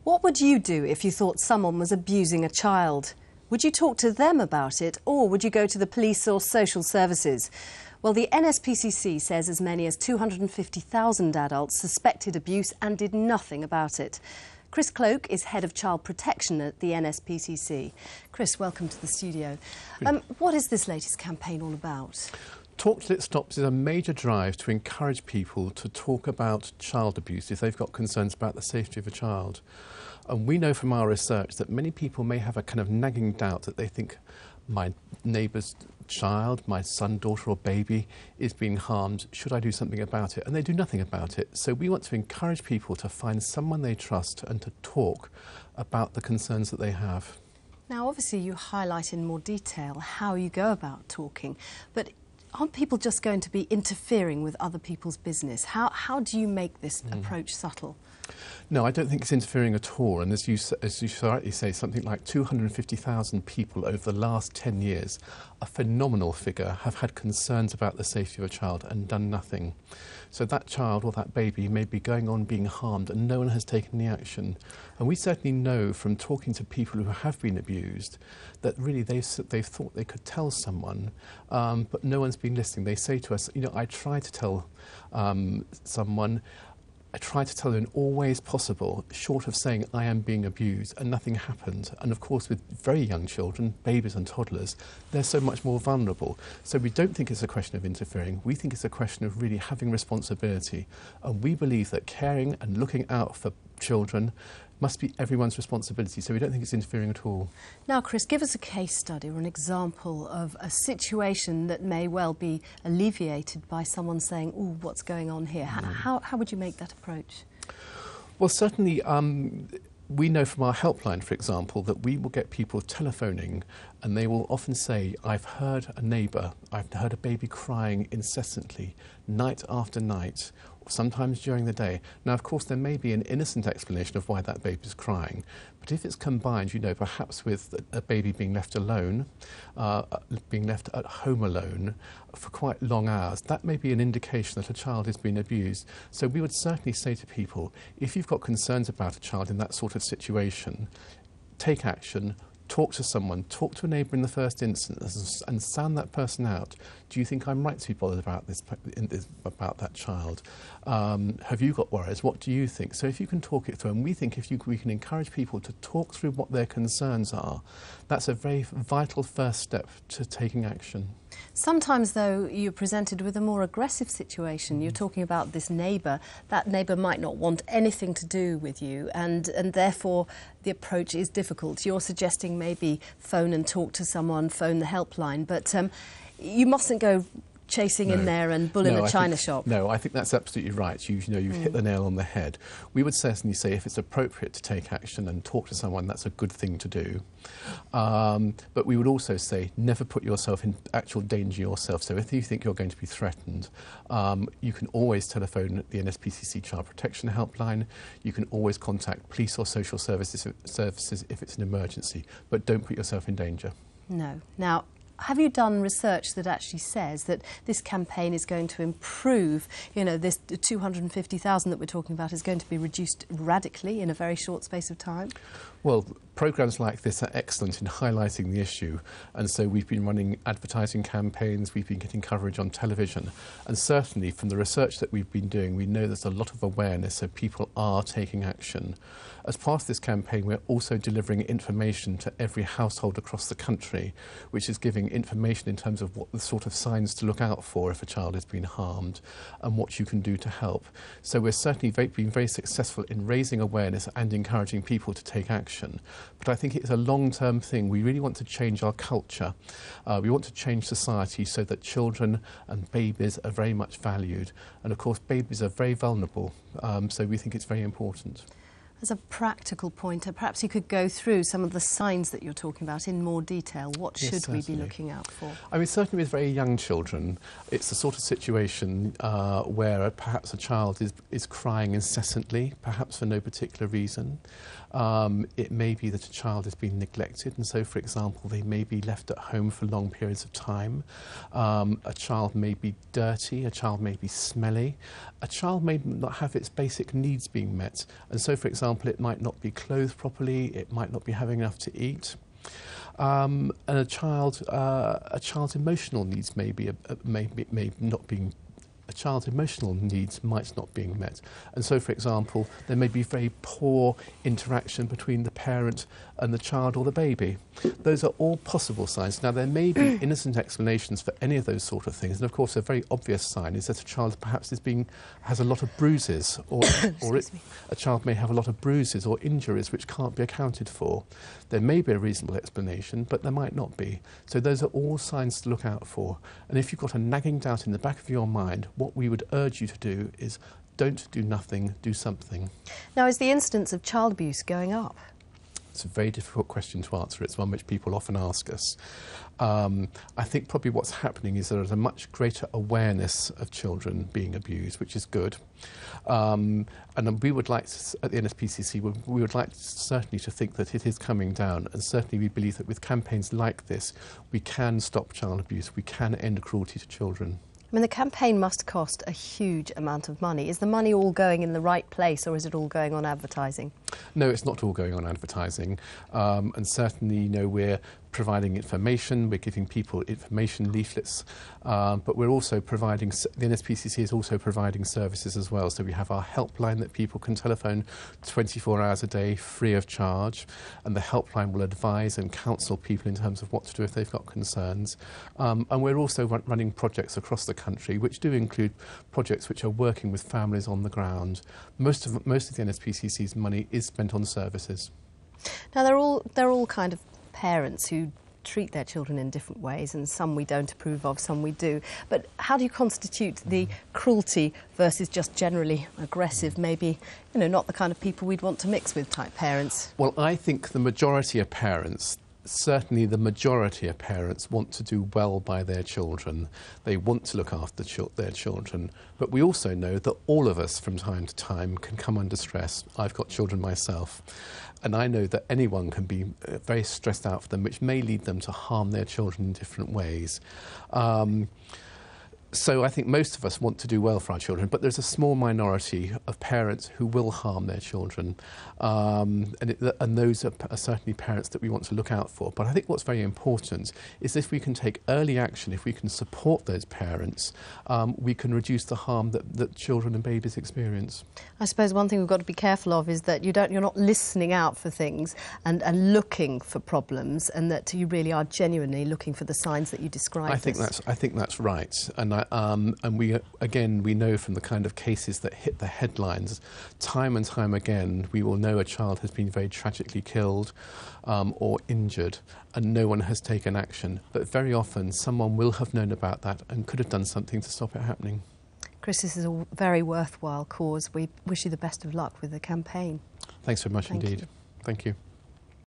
What would you do if you thought someone was abusing a child? Would you talk to them about it, or would you go to the police or social services? Well, the NSPCC says as many as 250,000 adults suspected abuse and did nothing about it. Chris Cloke is Head of Child Protection at the NSPCC. Chris, welcome to the studio. What is this latest campaign all about? Talk Till It Stops is a major drive to encourage people to talk about child abuse if they've got concerns about the safety of a child. And we know from our research that many people may have a kind of nagging doubt that they think my neighbour's child, my son, daughter or baby is being harmed. Should I do something about it? And they do nothing about it. So we want to encourage people to find someone they trust and to talk about the concerns that they have. Now, obviously, you highlight in more detail how you go about talking, but aren't people just going to be interfering with other people's business? How do you make this approach subtle? No, I don't think it's interfering at all. And as you rightly say, something like 250,000 people over the last 10 years, a phenomenal figure, have had concerns about the safety of a child and done nothing. So that child or that baby may be going on being harmed and no one has taken the action. And we certainly know from talking to people who have been abused that really they've thought they could tell someone, but no one's been listening. They say to us, you know, I try to tell someone, I try to tell them in all ways possible, short of saying I am being abused, and nothing happened. And of course, with very young children, babies and toddlers, they're so much more vulnerable. So we don't think it's a question of interfering. We think it's a question of really having responsibility. And we believe that caring and looking out for children must be everyone's responsibility, so we don't think it's interfering at all. Now, Chris, give us a case study or an example of a situation that may well be alleviated by someone saying, "Oh, what's going on here?" How would you make that approach? Well, certainly we know from our helpline, for example, that we will get people telephoning and they will often say, I've heard a neighbour, I've heard a baby crying incessantly, night after night, sometimes during the day. Now, of course, there may be an innocent explanation of why that baby is crying, but if it's combined, you know, perhaps with a baby being left alone, being left at home alone for quite long hours, that may be an indication that a child is being abused. So we would certainly say to people, if you've got concerns about a child in that sort of situation, take action. Talk to someone, talk to a neighbour in the first instance and sound that person out. Do you think I'm right to be bothered about about that child? Have you got worries? What do you think? So if you can talk it through, and we think if we can encourage people to talk through what their concerns are, that's a very vital first step to taking action. Sometimes, though, you're presented with a more aggressive situation. You're talking about this neighbour. That neighbour might not want anything to do with you, and therefore the approach is difficult. You're suggesting maybe phone and talk to someone, phone the helpline, but you mustn't go chasing in there and bull in a china shop. No, I think that's absolutely right. You've hit the nail on the head. We would certainly say if it's appropriate to take action and talk to someone, that's a good thing to do. But we would also say never put yourself in actual danger yourself. So if you think you're going to be threatened, you can always telephone the NSPCC Child Protection Helpline. You can always contact police or social services if it's an emergency. But don't put yourself in danger. No. Now, have you done research that actually says that this campaign is going to improve, you know, this 250,000 that we're talking about is going to be reduced radically in a very short space of time? Well, programmes like this are excellent in highlighting the issue, and so we've been running advertising campaigns, we've been getting coverage on television, and certainly from the research that we've been doing, we know there's a lot of awareness, so people are taking action. As part of this campaign, we're also delivering information to every household across the country, which is giving information in terms of what the sort of signs to look out for if a child has been harmed and what you can do to help. So we're certainly been very successful in raising awareness and encouraging people to take action. But I think it's a long-term thing. We really want to change our culture. We want to change society so that children and babies are very much valued. And of course, babies are very vulnerable, so we think it's very important. As a practical point, perhaps you could go through some of the signs that you're talking about in more detail. What should we be looking out for? I mean, certainly with very young children, it's the sort of situation where perhaps a child is crying incessantly, perhaps for no particular reason. It may be that a child has been neglected, and so, for example, they may be left at home for long periods of time. A child may be dirty, a child may be smelly, a child may not have its basic needs being met, and so, for example, example, it might not be clothed properly, it might not be having enough to eat. And a child's emotional needs may not be. A child's emotional needs might not being met. And so, for example, there may be very poor interaction between the parent and the child or the baby. Those are all possible signs. Now, there may be innocent explanations for any of those sort of things. And, of course, a very obvious sign is that a child perhaps has a lot of bruises, or a child may have a lot of bruises or injuries which can't be accounted for. There may be a reasonable explanation, but there might not be. So those are all signs to look out for. And if you've got a nagging doubt in the back of your mind, what we would urge you to do is don't do nothing, do something. Now, is the incidence of child abuse going up? It's a very difficult question to answer. It's one which people often ask us. I think probably what's happening is there is a much greater awareness of children being abused, which is good. And we would like to, at the NSPCC, we would like certainly to think that it is coming down, and certainly we believe that with campaigns like this, we can stop child abuse, we can end cruelty to children. I mean, the campaign must cost a huge amount of money. Is the money all going in the right place, or is it all going on advertising? No, it's not all going on advertising. And certainly, you know, we're providing information, we're giving people information leaflets, but we're also providing, the NSPCC is also providing services as well. So we have our helpline that people can telephone 24 hours a day free of charge, and the helpline will advise and counsel people in terms of what to do if they've got concerns. And we're also running projects across the country which do include projects which are working with families on the ground. Most of the NSPCC's money is spent on services. Now, they're all kind of parents who treat their children in different ways, and some we don't approve of, some we do. But how do you constitute the cruelty versus just generally aggressive, maybe, you know, not the kind of people we'd want to mix with type parents? Well, I think the majority of parents, certainly the majority of parents, want to do well by their children. They want to look after their children. But we also know that all of us from time to time can come under stress. I've got children myself. And I know that anyone can be very stressed out for them, which may lead them to harm their children in different ways. So I think most of us want to do well for our children, but there's a small minority of parents who will harm their children. And those are certainly parents that we want to look out for. But I think what's very important is if we can take early action, if we can support those parents, we can reduce the harm that children and babies experience. I suppose one thing we've got to be careful of is that you're not listening out for things and looking for problems, and that you really are genuinely looking for the signs that you described. I think that's right. And we know from the kind of cases that hit the headlines, time and time again, we will know a child has been very tragically killed or injured, and no one has taken action. But very often, someone will have known about that and could have done something to stop it happening. Chris, this is a very worthwhile cause. We wish you the best of luck with the campaign. Thanks very much indeed. You. Thank you.